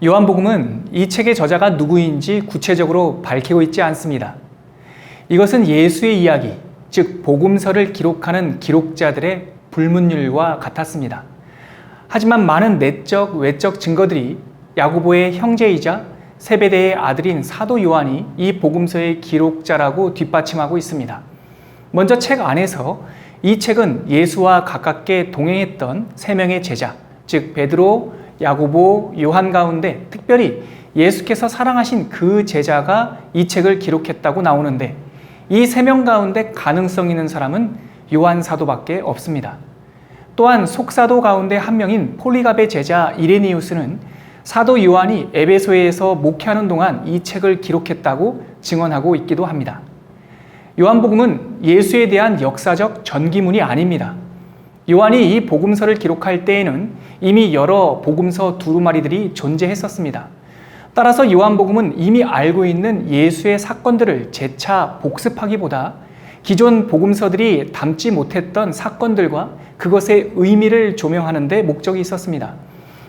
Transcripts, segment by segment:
요한복음은 이 책의 저자가 누구인지 구체적으로 밝히고 있지 않습니다. 이것은 예수의 이야기, 즉 복음서를 기록하는 기록자들의 불문율과 같았습니다. 하지만 많은 내적, 외적 증거들이 야고보의 형제이자 세베대의 아들인 사도 요한이 이 복음서의 기록자라고 뒷받침하고 있습니다. 먼저 책 안에서 이 책은 예수와 가깝게 동행했던 세 명의 제자, 즉 베드로, 야고보, 요한 가운데 특별히 예수께서 사랑하신 그 제자가 이 책을 기록했다고 나오는데 이 세 명 가운데 가능성 있는 사람은 요한 사도밖에 없습니다. 또한 속사도 가운데 한 명인 폴리갑의 제자 이레니우스는 사도 요한이 에베소에서 목회하는 동안 이 책을 기록했다고 증언하고 있기도 합니다. 요한복음은 예수에 대한 역사적 전기문이 아닙니다. 요한이 이 복음서를 기록할 때에는 이미 여러 복음서 두루마리들이 존재했었습니다. 따라서 요한복음은 이미 알고 있는 예수의 사건들을 재차 복습하기보다 기존 복음서들이 담지 못했던 사건들과 그것의 의미를 조명하는 데 목적이 있었습니다.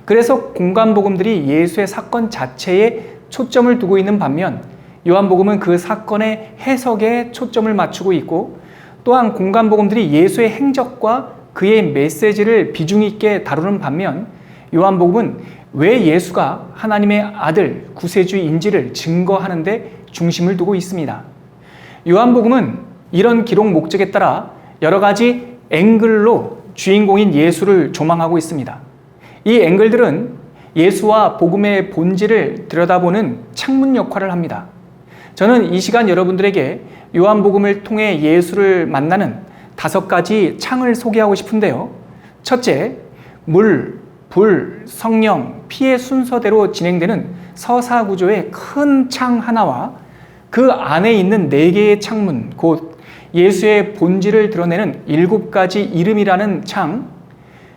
그래서 공간복음들이 예수의 사건 자체에 초점을 두고 있는 반면 요한복음은 그 사건의 해석에 초점을 맞추고 있고 또한 공간복음들이 예수의 행적과 그의 메시지를 비중 있게 다루는 반면 요한복음은 왜 예수가 하나님의 아들, 구세주인지를 증거하는 데 중심을 두고 있습니다. 요한복음은 이런 기록 목적에 따라 여러 가지 앵글로 주인공인 예수를 조망하고 있습니다. 이 앵글들은 예수와 복음의 본질을 들여다보는 창문 역할을 합니다. 저는 이 시간 여러분들에게 요한복음을 통해 예수를 만나는 5가지 창을 소개하고 싶은데요. 첫째, 물, 불, 성령, 피의 순서대로 진행되는 서사 구조의 큰 창 하나와 그 안에 있는 4개의 창문, 곧 예수의 본질을 드러내는 7가지 이름이라는 창,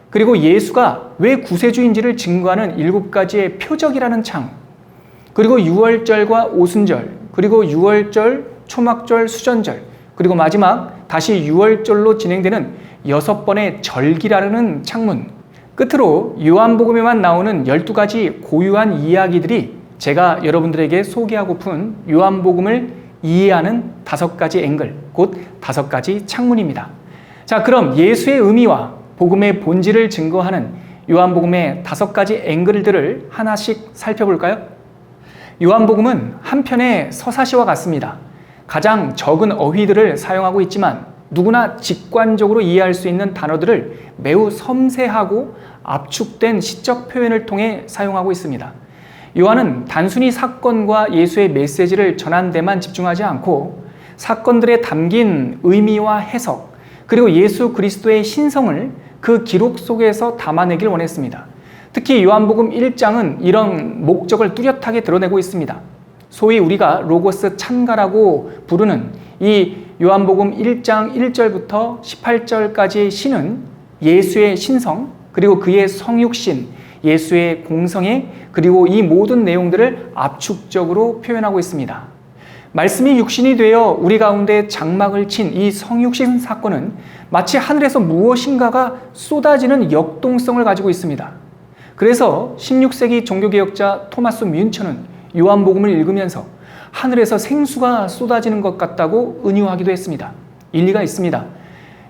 그리고 예수가 왜 구세주인지를 증거하는 7가지의 표적이라는 창, 그리고 유월절과 오순절, 그리고 유월절, 초막절, 수전절, 그리고 마지막 다시 유월절로 진행되는 6번의 절기라는 창문, 끝으로 요한복음에만 나오는 12가지 고유한 이야기들이 제가 여러분들에게 소개하고픈 요한복음을 이해하는 5가지 앵글, 곧 5가지 창문입니다. 자, 그럼 예수의 의미와 복음의 본질을 증거하는 요한복음의 5가지 앵글들을 하나씩 살펴볼까요? 요한복음은 한편의 서사시와 같습니다. 가장 적은 어휘들을 사용하고 있지만 누구나 직관적으로 이해할 수 있는 단어들을 매우 섬세하고 압축된 시적 표현을 통해 사용하고 있습니다. 요한은 단순히 사건과 예수의 메시지를 전한 데만 집중하지 않고 사건들에 담긴 의미와 해석, 그리고 예수 그리스도의 신성을 그 기록 속에서 담아내길 원했습니다. 특히 요한복음 1장은 이런 목적을 뚜렷하게 드러내고 있습니다. 소위 우리가 로고스 찬가라고 부르는 이 요한복음 1장 1절부터 18절까지의 신은 예수의 신성, 그리고 그의 성육신, 예수의 공성애, 그리고 이 모든 내용들을 압축적으로 표현하고 있습니다. 말씀이 육신이 되어 우리 가운데 장막을 친 이 성육신 사건은 마치 하늘에서 무엇인가가 쏟아지는 역동성을 가지고 있습니다. 그래서 16세기 종교개혁자 토마스 뮌처는 요한복음을 읽으면서 하늘에서 생수가 쏟아지는 것 같다고 은유하기도 했습니다. 일리가 있습니다.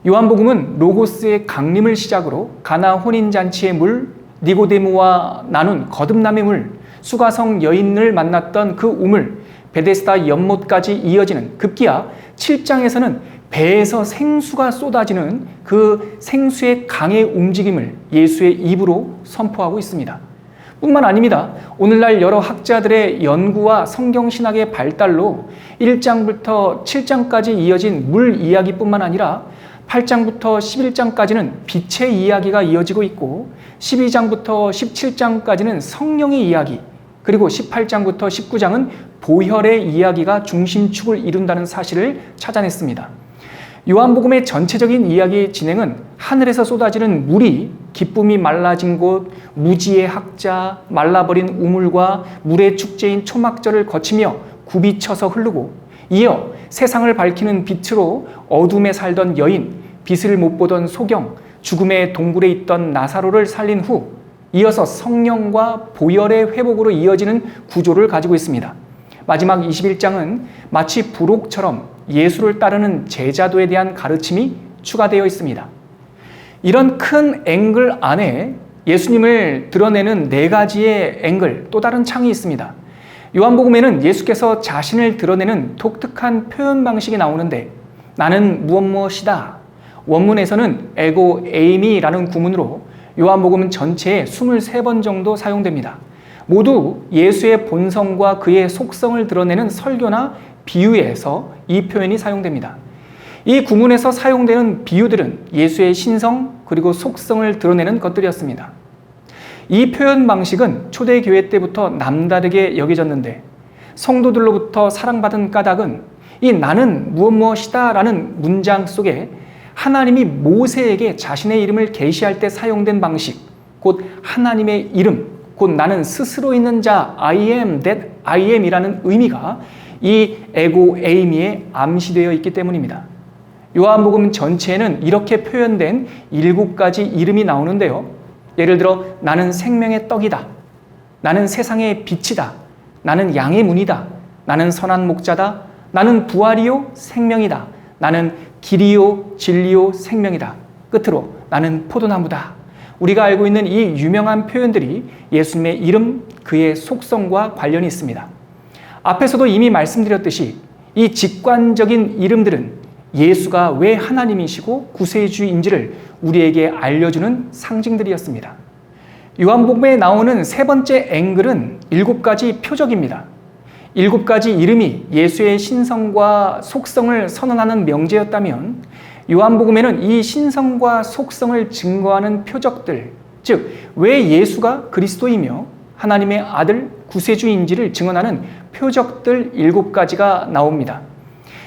요한복음은 로고스의 강림을 시작으로 가나 혼인잔치의 물, 니고데모와 나눈 거듭남의 물, 수가성 여인을 만났던 그 우물, 베데스다 연못까지 이어지는 급기야 7장에서는 배에서 생수가 쏟아지는 그 생수의 강의 움직임을 예수의 입으로 선포하고 있습니다. 뿐만 아닙니다. 오늘날 여러 학자들의 연구와 성경신학의 발달로 1장부터 7장까지 이어진 물 이야기뿐만 아니라 8장부터 11장까지는 빛의 이야기가 이어지고 있고 12장부터 17장까지는 성령의 이야기, 그리고 18장부터 19장은 보혈의 이야기가 중심축을 이룬다는 사실을 찾아냈습니다. 요한복음의 전체적인 이야기 진행은 하늘에서 쏟아지는 물이 기쁨이 말라진 곳, 무지의 학자, 말라버린 우물과 물의 축제인 초막절을 거치며 굽이쳐서 흐르고 이어 세상을 밝히는 빛으로 어둠에 살던 여인, 빛을 못 보던 소경, 죽음의 동굴에 있던 나사로를 살린 후 이어서 성령과 보혈의 회복으로 이어지는 구조를 가지고 있습니다. 마지막 21장은 마치 부록처럼 예수를 따르는 제자도에 대한 가르침이 추가되어 있습니다. 이런 큰 앵글 안에 예수님을 드러내는 네 가지의 앵글, 또 다른 창이 있습니다. 요한복음에는 예수께서 자신을 드러내는 독특한 표현 방식이 나오는데 나는 무엇이다. 원문에서는 에고 에이미라는 구문으로 요한복음 전체에 23번 정도 사용됩니다. 모두 예수의 본성과 그의 속성을 드러내는 설교나 비유에서 이 표현이 사용됩니다. 이 구문에서 사용되는 비유들은 예수의 신성 그리고 속성을 드러내는 것들이었습니다. 이 표현 방식은 초대교회 때부터 남다르게 여겨졌는데 성도들로부터 사랑받은 까닭은 이 나는 무엇이다 라는 문장 속에 하나님이 모세에게 자신의 이름을 계시할 때 사용된 방식, 곧 하나님의 이름, 곧 나는 스스로 있는 자 I am that I am 이라는 의미가 이 에고 에이미에 암시되어 있기 때문입니다. 요한복음 전체에는 이렇게 표현된 7가지 이름이 나오는데요. 예를 들어 나는 생명의 떡이다. 나는 세상의 빛이다. 나는 양의 문이다. 나는 선한 목자다. 나는 부활이요 생명이다. 나는 길이요 진리요 생명이다. 끝으로 나는 포도나무다. 우리가 알고 있는 이 유명한 표현들이 예수님의 이름, 그의 속성과 관련이 있습니다. 앞에서도 이미 말씀드렸듯이 이 직관적인 이름들은 예수가 왜 하나님이시고 구세주인지를 우리에게 알려주는 상징들이었습니다. 요한복음에 나오는 세 번째 앵글은 7가지 표적입니다. 7가지 이름이 예수의 신성과 속성을 선언하는 명제였다면 요한복음에는 이 신성과 속성을 증거하는 표적들, 즉 왜 예수가 그리스도이며 하나님의 아들 구세주인지를 증언하는 표적들 7가지가 나옵니다.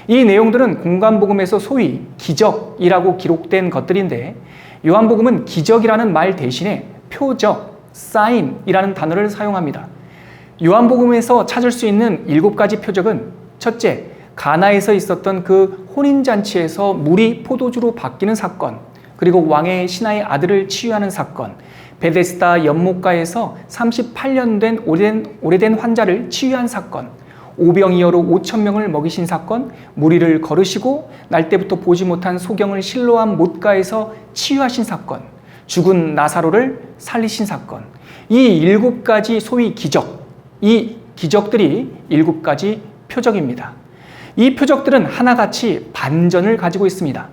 이 내용들은 공관복음에서 소위 기적이라고 기록된 것들인데 요한복음은 기적이라는 말 대신에 표적, 사인이라는 단어를 사용합니다. 요한복음에서 찾을 수 있는 7가지 표적은 첫째, 가나에서 있었던 그 혼인잔치에서 물이 포도주로 바뀌는 사건, 그리고 왕의 신하의 아들을 치유하는 사건, 베데스다 연못가에서 38년 된 오래된 환자를 치유한 사건, 오병이어로 5,000명을 먹이신 사건, 무리를 걸으시고 날 때부터 보지 못한 소경을 실로암 못가에서 치유하신 사건, 죽은 나사로를 살리신 사건, 이 7가지 소위 기적, 이 기적들이 7가지 표적입니다. 이 표적들은 하나같이 반전을 가지고 있습니다.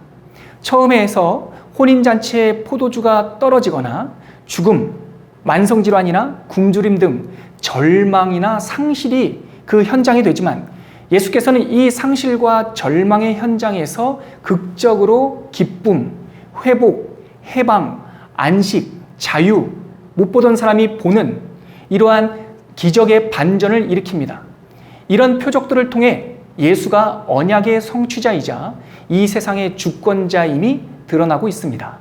처음에 해서 혼인잔치에 포도주가 떨어지거나 죽음, 만성질환이나 굶주림 등 절망이나 상실이 그 현장이 되지만 예수께서는 이 상실과 절망의 현장에서 극적으로 기쁨, 회복, 해방, 안식, 자유, 못 보던 사람이 보는 이러한 기적의 반전을 일으킵니다. 이런 표적들을 통해 예수가 언약의 성취자이자 이 세상의 주권자임이 드러나고 있습니다.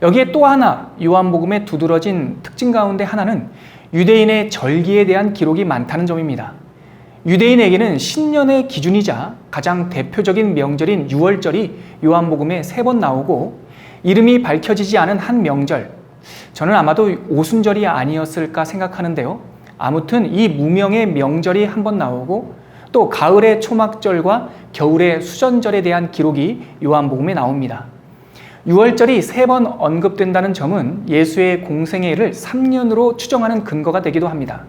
여기에 또 하나 요한복음에 두드러진 특징 가운데 하나는 유대인의 절기에 대한 기록이 많다는 점입니다. 유대인에게는 신년의 기준이자 가장 대표적인 명절인 유월절이 요한복음에 3번 나오고 이름이 밝혀지지 않은 한 명절, 저는 아마도 오순절이 아니었을까 생각하는데요. 아무튼 이 무명의 명절이 한 번 나오고 또 가을의 초막절과 겨울의 수전절에 대한 기록이 요한복음에 나옵니다. 유월절이 3번 언급된다는 점은 예수의 공생애를 3년으로 추정하는 근거가 되기도 합니다.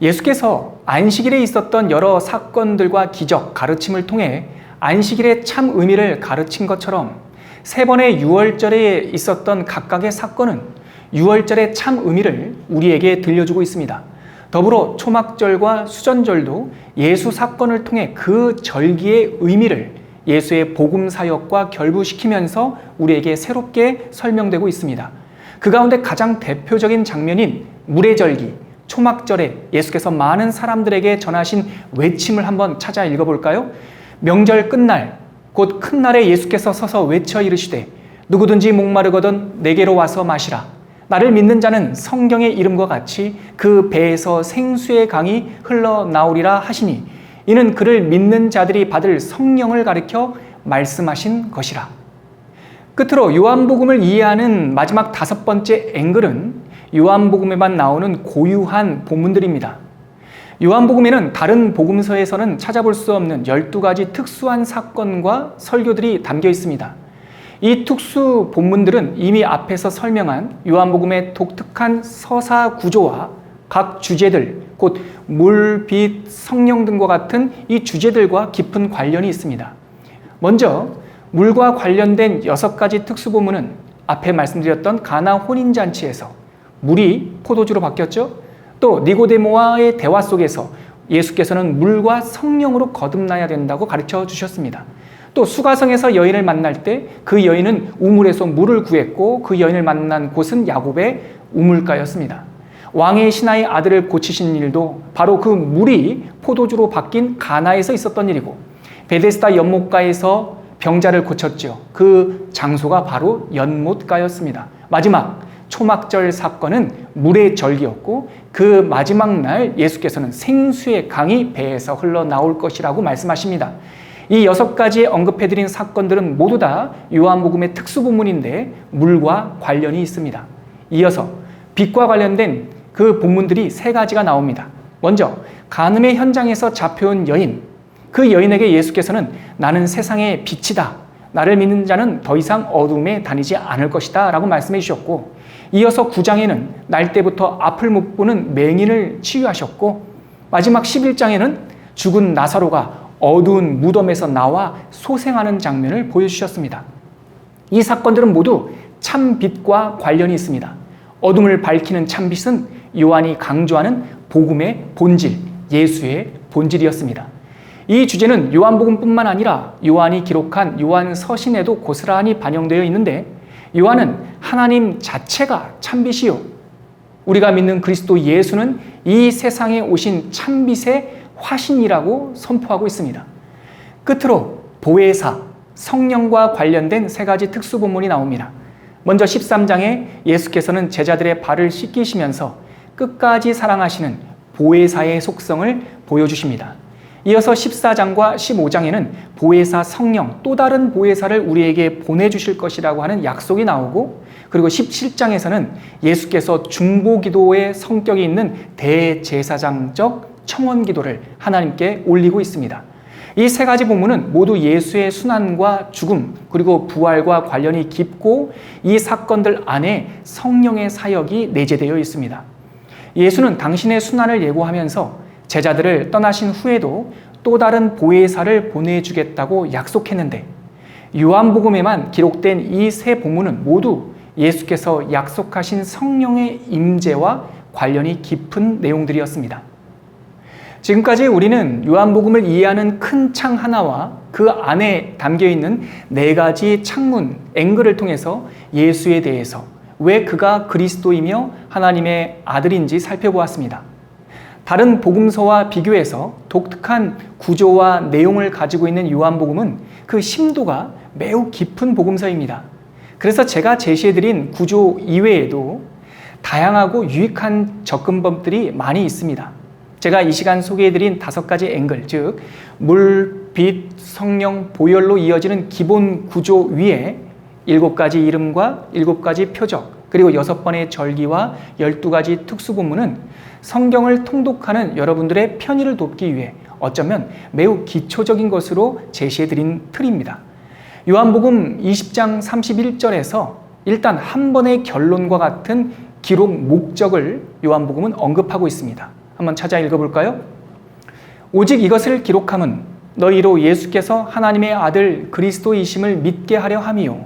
예수께서 안식일에 있었던 여러 사건들과 기적, 가르침을 통해 안식일의 참 의미를 가르친 것처럼 3번의 유월절에 있었던 각각의 사건은 유월절의 참 의미를 우리에게 들려주고 있습니다. 더불어 초막절과 수전절도 예수 사건을 통해 그 절기의 의미를 예수의 복음 사역과 결부시키면서 우리에게 새롭게 설명되고 있습니다. 그 가운데 가장 대표적인 장면인 물의 절기, 초막절에 예수께서 많은 사람들에게 전하신 외침을 한번 찾아 읽어볼까요? 명절 끝날, 곧 큰 날에 예수께서 서서 외쳐 이르시되 누구든지 목마르거든 내게로 와서 마시라. 나를 믿는 자는 성경의 이름과 같이 그 배에서 생수의 강이 흘러나오리라 하시니 이는 그를 믿는 자들이 받을 성령을 가리켜 말씀하신 것이라. 끝으로 요한복음을 이해하는 마지막 5번째 앵글은 요한복음에만 나오는 고유한 본문들입니다. 요한복음에는 다른 복음서에서는 찾아볼 수 없는 12가지 특수한 사건과 설교들이 담겨 있습니다. 이 특수 본문들은 이미 앞에서 설명한 요한복음의 독특한 서사 구조와 각 주제들, 곧 물, 빛, 성령 등과 같은 이 주제들과 깊은 관련이 있습니다. 먼저 물과 관련된 6가지 특수 본문은 앞에 말씀드렸던 가나 혼인잔치에서 물이 포도주로 바뀌었죠. 또 니고데모와의 대화 속에서 예수께서는 물과 성령으로 거듭나야 된다고 가르쳐 주셨습니다. 또 수가성에서 여인을 만날 때 그 여인은 우물에서 물을 구했고 그 여인을 만난 곳은 야곱의 우물가였습니다. 왕의 신하의 아들을 고치신 일도 바로 그 물이 포도주로 바뀐 가나에서 있었던 일이고, 베데스다 연못가에서 병자를 고쳤죠. 그 장소가 바로 연못가였습니다. 마지막 초막절 사건은 물의 절기였고, 그 마지막 날 예수께서는 생수의 강이 배에서 흘러나올 것이라고 말씀하십니다. 이 6가지 언급해드린 사건들은 모두 다 요한복음의 특수본문인데 물과 관련이 있습니다. 이어서 빛과 관련된 그 본문들이 3가지가 나옵니다. 먼저 간음의 현장에서 잡혀온 여인, 그 여인에게 예수께서는 나는 세상의 빛이다, 나를 믿는 자는 더 이상 어둠에 다니지 않을 것이다 라고 말씀해 주셨고, 이어서 9장에는 날 때부터 앞을 못 보는 맹인을 치유하셨고, 마지막 11장에는 죽은 나사로가 어두운 무덤에서 나와 소생하는 장면을 보여주셨습니다. 이 사건들은 모두 참빛과 관련이 있습니다. 어둠을 밝히는 참빛은 요한이 강조하는 복음의 본질, 예수의 본질이었습니다. 이 주제는 요한복음뿐만 아니라 요한이 기록한 요한서신에도 고스란히 반영되어 있는데, 요한은 하나님 자체가 참빛이요, 우리가 믿는 그리스도 예수는 이 세상에 오신 참빛의 화신이라고 선포하고 있습니다. 끝으로 보혜사, 성령과 관련된 3가지 특수본문이 나옵니다. 먼저 13장에 예수께서는 제자들의 발을 씻기시면서 끝까지 사랑하시는 보혜사의 속성을 보여주십니다. 이어서 14장과 15장에는 보혜사 성령, 또 다른 보혜사를 우리에게 보내주실 것이라고 하는 약속이 나오고, 그리고 17장에서는 예수께서 중보기도의 성격이 있는 대제사장적 청원기도를 하나님께 올리고 있습니다. 이 3가지 본문은 모두 예수의 순환과 죽음, 그리고 부활과 관련이 깊고, 이 사건들 안에 성령의 사역이 내재되어 있습니다. 예수는 당신의 순환을 예고하면서 제자들을 떠나신 후에도 또 다른 보혜사를 보내주겠다고 약속했는데, 요한복음에만 기록된 이 3 본문은 모두 예수께서 약속하신 성령의 임재와 관련이 깊은 내용들이었습니다. 지금까지 우리는 요한복음을 이해하는 큰 창 하나와 그 안에 담겨있는 4가지 창문, 앵글을 통해서 예수에 대해서, 왜 그가 그리스도이며 하나님의 아들인지 살펴보았습니다. 다른 복음서와 비교해서 독특한 구조와 내용을 가지고 있는 요한복음은 그 심도가 매우 깊은 복음서입니다. 그래서 제가 제시해드린 구조 이외에도 다양하고 유익한 접근법들이 많이 있습니다. 제가 이 시간 소개해드린 5가지 앵글, 즉 물, 빛, 성령, 보혈로 이어지는 기본 구조 위에 7가지 이름과 7가지 표적, 그리고 6번의 절기와 12가지 특수본문은 성경을 통독하는 여러분들의 편의를 돕기 위해 어쩌면 매우 기초적인 것으로 제시해드린 틀입니다. 요한복음 20장 31절에서 일단 한 번의 결론과 같은 기록 목적을 요한복음은 언급하고 있습니다. 한번 찾아 읽어볼까요? 오직 이것을 기록함은 너희로 예수께서 하나님의 아들 그리스도이심을 믿게 하려 함이요,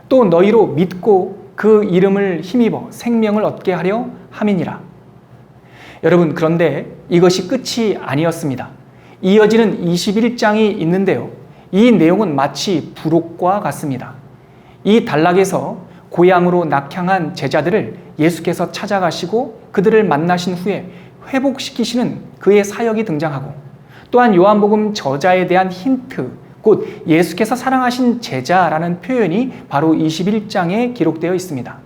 또 너희로 믿고 그 이름을 힘입어 생명을 얻게 하려 함이니라. 여러분, 그런데 이것이 끝이 아니었습니다. 이어지는 21장이 있는데요, 이 내용은 마치 부록과 같습니다. 이 단락에서 고향으로 낙향한 제자들을 예수께서 찾아가시고 그들을 만나신 후에 회복시키시는 그의 사역이 등장하고, 또한 요한복음 저자에 대한 힌트, 곧 예수께서 사랑하신 제자라는 표현이 바로 21장에 기록되어 있습니다.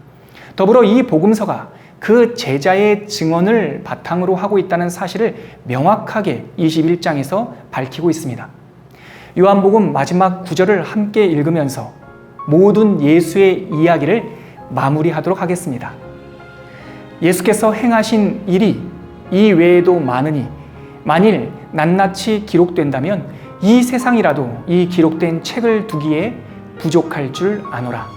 더불어 이 복음서가 그 제자의 증언을 바탕으로 하고 있다는 사실을 명확하게 21장에서 밝히고 있습니다. 요한복음 마지막 9절을 함께 읽으면서 모든 예수의 이야기를 마무리하도록 하겠습니다. 예수께서 행하신 일이 이 외에도 많으니 만일 낱낱이 기록된다면 이 세상이라도 이 기록된 책을 두기에 부족할 줄 아노라.